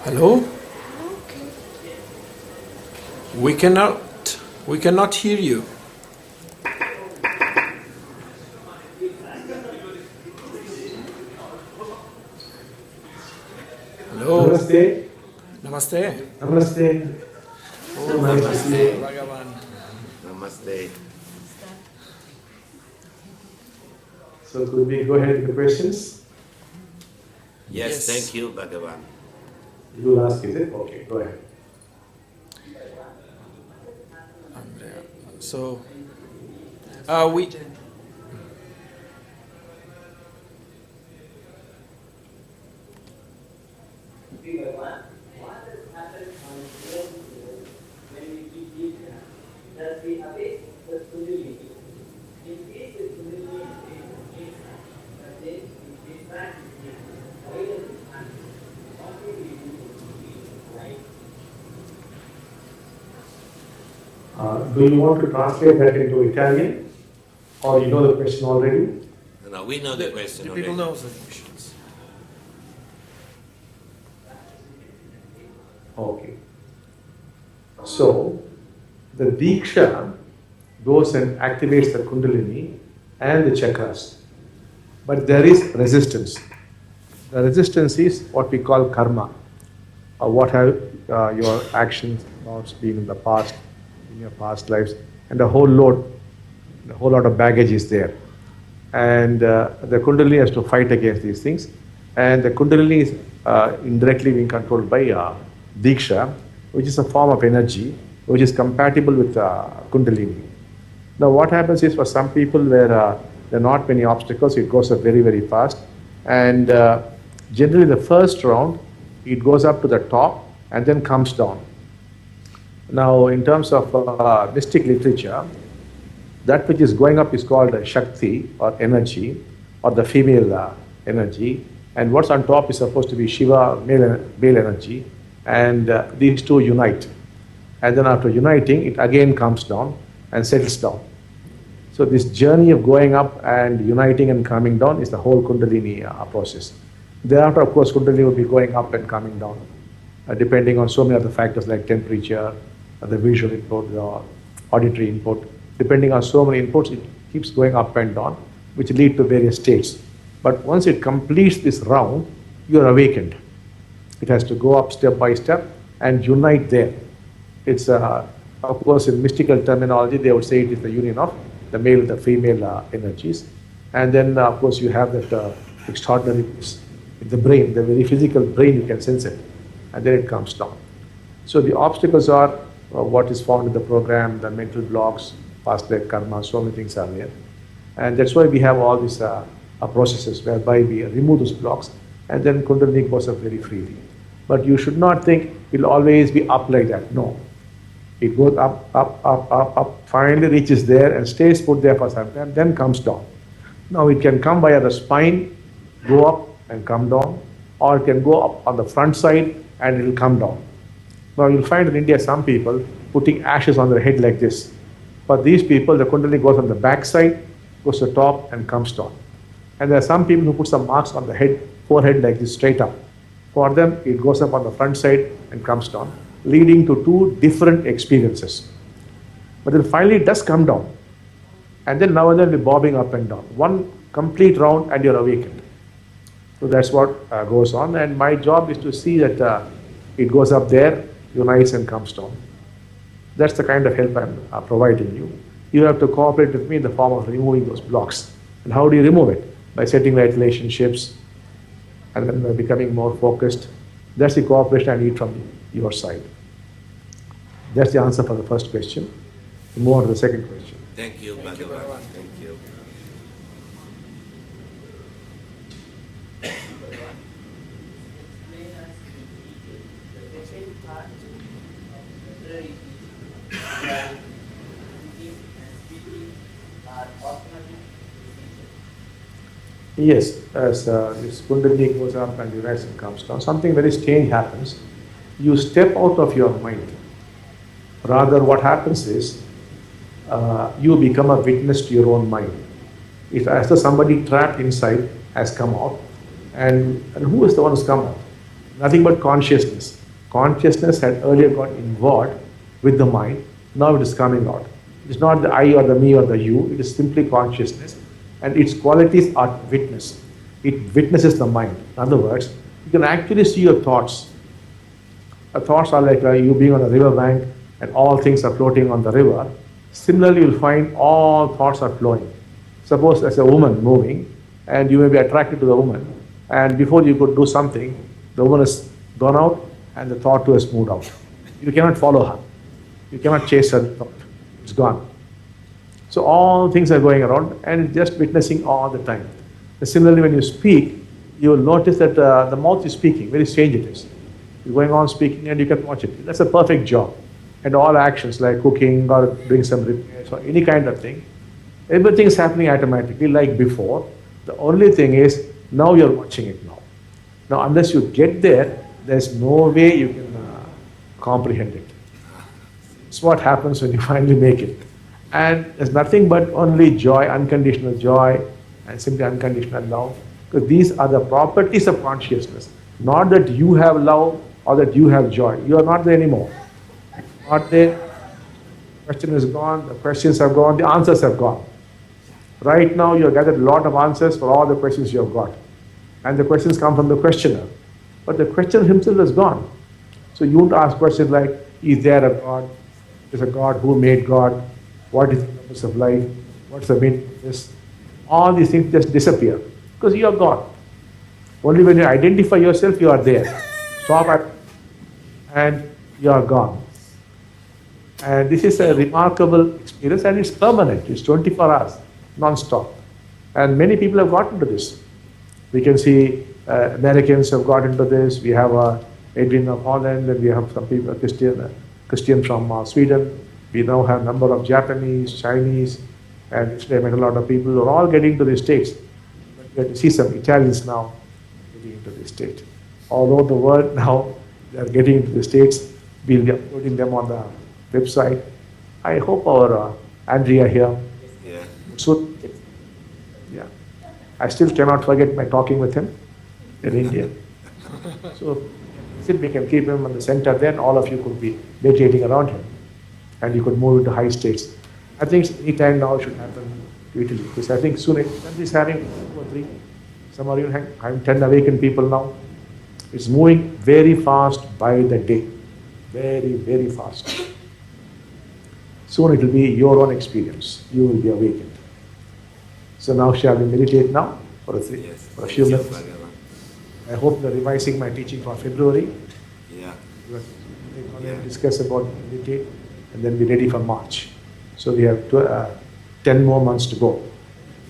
Hello? We cannot hear you. Hello? Namaste. Namaste. Namaste. Oh, Namaste. Bhagavan. Namaste. So could we go ahead with the questions? Yes, thank you, Bhagavan. You will ask, is it? Okay, go ahead. So, we. Do you want to translate that into Italian? Or you know the question already? No, we know the question Do people already. know the questions? Okay. So, the Diksha goes and activates the Kundalini and the chakras. But there is resistance. The resistance is what we call karma, or what have your actions been in the past, in your past lives, and a whole lot of baggage is there. And the Kundalini has to fight against these things. And the Kundalini is indirectly being controlled by Diksha, which is a form of energy which is compatible with Kundalini. Now, what happens is for some people where there are not many obstacles, it goes up very, very fast. And generally, the first round, it goes up to the top and then comes down. Now, in terms of mystic literature, that which is going up is called Shakti or energy, or the female energy. And what's on top is supposed to be Shiva, male energy. And these two unite. And then after uniting, it again comes down and settles down. So this journey of going up and uniting and coming down is the whole Kundalini process. Thereafter, of course, Kundalini will be going up and coming down, depending on so many other factors like temperature, the visual input, the auditory input. Depending on so many inputs, it keeps going up and down, which lead to various states. But once it completes this round, you are awakened. It has to go up step by step and unite there. It's, of course, in mystical terminology, they would say it is the union of the male and the female energies. And then, of course, you have that extraordinary, the brain, the very physical brain, you can sense it. And then it comes down. So the obstacles are what is found in the program, the mental blocks, past life karma, so many things are there. And that's why we have all these processes whereby we remove those blocks and then Kundalini goes up very freely. But you should not think it will always be up like that. No. It goes up, up, up, up, up, finally reaches there and stays put there for some time, then comes down. Now it can come via the spine, go up and come down, or it can go up on the front side and it will come down. Now you'll find in India some people putting ashes on their head like this. For these people, the Kundalini goes on the back side, goes to the top and comes down. And there are some people who put some marks on the head, forehead like this, straight up. For them, it goes up on the front side and comes down, leading to two different experiences. But then finally it does come down. And then now and then we're bobbing up and down. One complete round and you're awakened. So that's what goes on. And my job is to see that it goes up there, unites and comes down. That's the kind of help I'm providing you. You have to cooperate with me in the form of removing those blocks. And how do you remove it? By setting right relationships and then by becoming more focused. That's the cooperation I need from your side. That's the answer for the first question. We'll move on to the second question. Thank you, Bhagavan. Thank you. Yes, as this Kundalini goes up and unites and comes down, something very strange happens. You step out of your mind. Rather, what happens is you become a witness to your own mind. If as though somebody trapped inside has come out, and who is the one who's come out? Nothing but consciousness. Consciousness had earlier got involved with the mind, now it is coming out. It's not the I or the me or the you, it is simply consciousness, and its qualities are witness. It witnesses the mind. In other words, you can actually see your thoughts. Your thoughts are like you being on a river bank and all things are floating on the river. Similarly, you'll find all thoughts are flowing. Suppose there's a woman moving and you may be attracted to the woman, and before you could do something, the woman has gone out and the thought too has moved out. You cannot follow her. You cannot chase her thought. It's gone. So all things are going around and it's just witnessing all the time. Similarly, when you speak, you will notice that the mouth is speaking. Very strange it is. You're going on speaking and you can watch it. That's a perfect job. And all actions like cooking or doing some repairs or any kind of thing, everything is happening automatically like before. The only thing is now you're watching it now. Now unless you get there, there's no way you can comprehend it. It's what happens when you finally make it. And there's nothing but only joy, unconditional joy, and simply unconditional love. Because these are the properties of consciousness. Not that you have love or that you have joy. You are not there anymore. Not there. The question is gone, the questions have gone, the answers have gone. Right now you have gathered a lot of answers for all the questions you have got. And the questions come from the questioner. But the questioner himself is gone. So you won't ask questions like, is there a God? Is a God? Who made God? What is the purpose of life? What's the meaning of this? All these things just disappear because you are God. Only when you identify yourself, you are there. Stop at, and you are gone. And this is a remarkable experience and it's permanent. It's 24 hours, non-stop. And many people have got into this. We can see Americans have got into this. We have Adrian of Holland, and we have some people, Christian from Sweden. We now have a number of Japanese, Chinese, and yesterday I met a lot of people who are all getting to the States. But we have to see some Italians now getting into the States. All over the world now, they are getting into the States. We'll be uploading them on the website. I hope our Andrea here soon. Yeah. I still cannot forget my talking with him in India. So we can keep him in the center, then all of you could be meditating around him. And you could move into high states. I think any time now should happen to Italy. Because I think soon is having 2 or 3. Some are even having 10 awakened people now. It's moving very fast by the day. Very, very fast. Soon it will be your own experience. You will be awakened. So now shall we meditate now for a few minutes? I hope you're revising my teaching for February. Yeah. We're going to discuss about meditate and then be ready for March. So we have 10 more months to go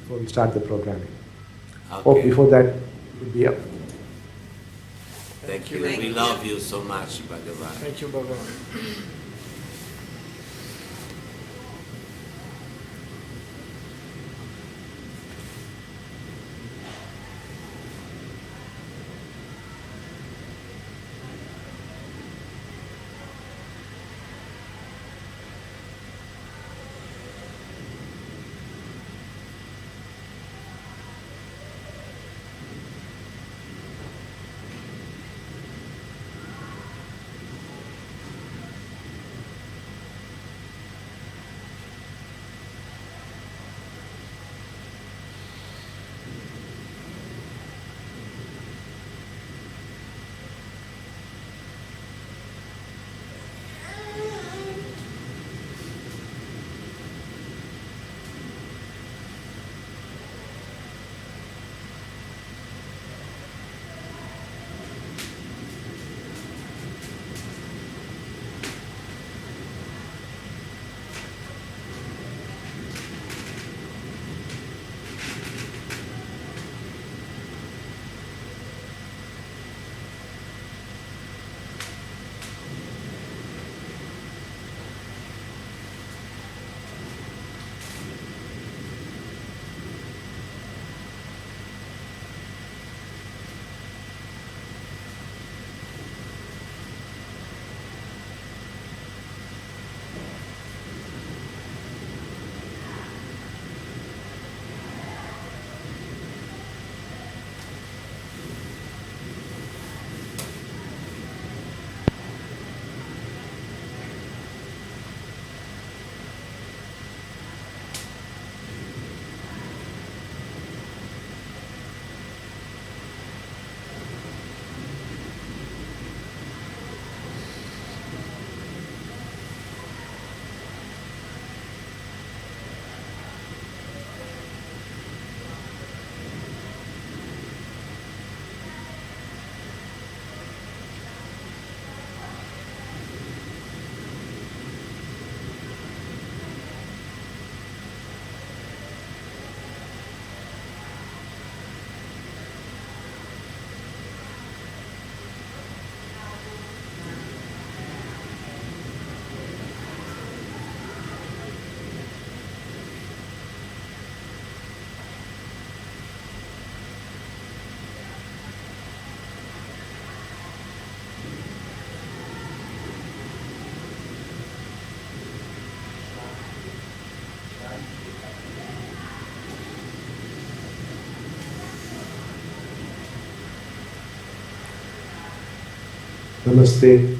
before we start the programming. Okay. Hope before that we'll be up. Thank you. We love you so much, Bhagavan. Thank you, Bhagavan. Namaste.